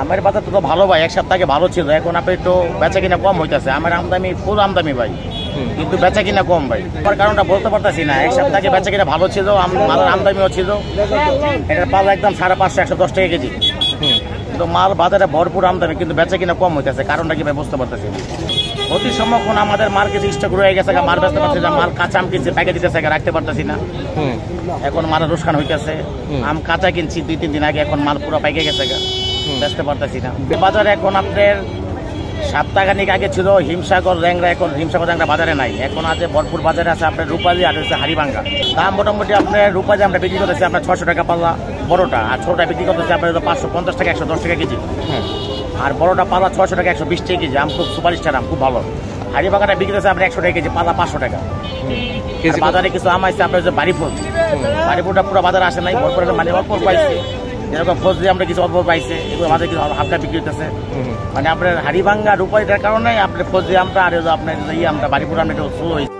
আমার বাজার তো ভালো ভাই, এক সপ্তাহ আগে ভালো ছিল, এখন আপনি একটু বেচা কিনা কম হইতেছে। আমার আমদানি ফুল আমদানি ভাই, কিন্তু বেচা কিনা কম ভাই। তার কারণটা বলতে পারতেছি না। এক সপ্তাহ আগে বেচা কিনা ভালো ছিল, মালের আমদানিও ছিল। এটার পাল্লা একদম 550 110 টাকা কেজি, কিন্তু মাল বাজারে ভরপুর আমদানি, কিন্তু বেচা কিনা কম হইতেছে। কারণটা কি ভাই বুঝতে পারতেছি না। অতি সম্মুখীন আমাদের মাল কিছু স্টক রয়ে গেছে, মাল বেচতে পারছি না। মাল কাঁচা আম কিনছে প্যাকেট দিতেছে, রাখতে পারতেছি না। এখন মালের রুস্কান হইতেছে। আম কাঁচা কিনছি 2-3 দিন আগে, এখন মাল পুরো পাইকে গেছে, বেচতে পারতেছি না। বাজারে এখন আপনার সপ্তাহখানিক আগে ছিল হিমসাগর র্যাংরা, এখন হিমসাগর র্যাংরা বাজারে নাই। এখন আছে ভরপুর বাজারে আছে আপনার রূপালি আর হচ্ছে হাড়িভাঙ্গা। দাম মোটামুটি আপনার রূপালি আমরা বিক্রি করতেছি আপনার 600 টাকা পাল্লা বড়টা, আর ছোটটা বিক্রি করতেছি আপনার 550 টাকা 110 টাকা কেজি। আর বড়টা পাল্লা 600 টাকা 120 টাকা কেজি। আম খুব সুপারস্টার আম, খুব ভালো। হাড়িভাঙ্গাটা বিক্রি করতেছে আপনার 100 টাকা কেজি, পাল্লা 500 টাকা। বাজারে কিছু আম আসছে আপনার বাড়িফুল, বাড়িফুলটা পুরো বাজারে আসে নাই, ভরপুর মানে অল্প পাইছে। যেরকম ফজলি আমরা কিছু অল্প পাইছে, এগুলো বাজারে কিছু হালকা বিক্রি হতেছে। মানে আপনার হাড়িভাঙ্গা রূপালিটার কারণে আপনার ফজলি আমটা আর আপনার আমরা বাড়িপুর আমরা একটু স্লো হয়েছে।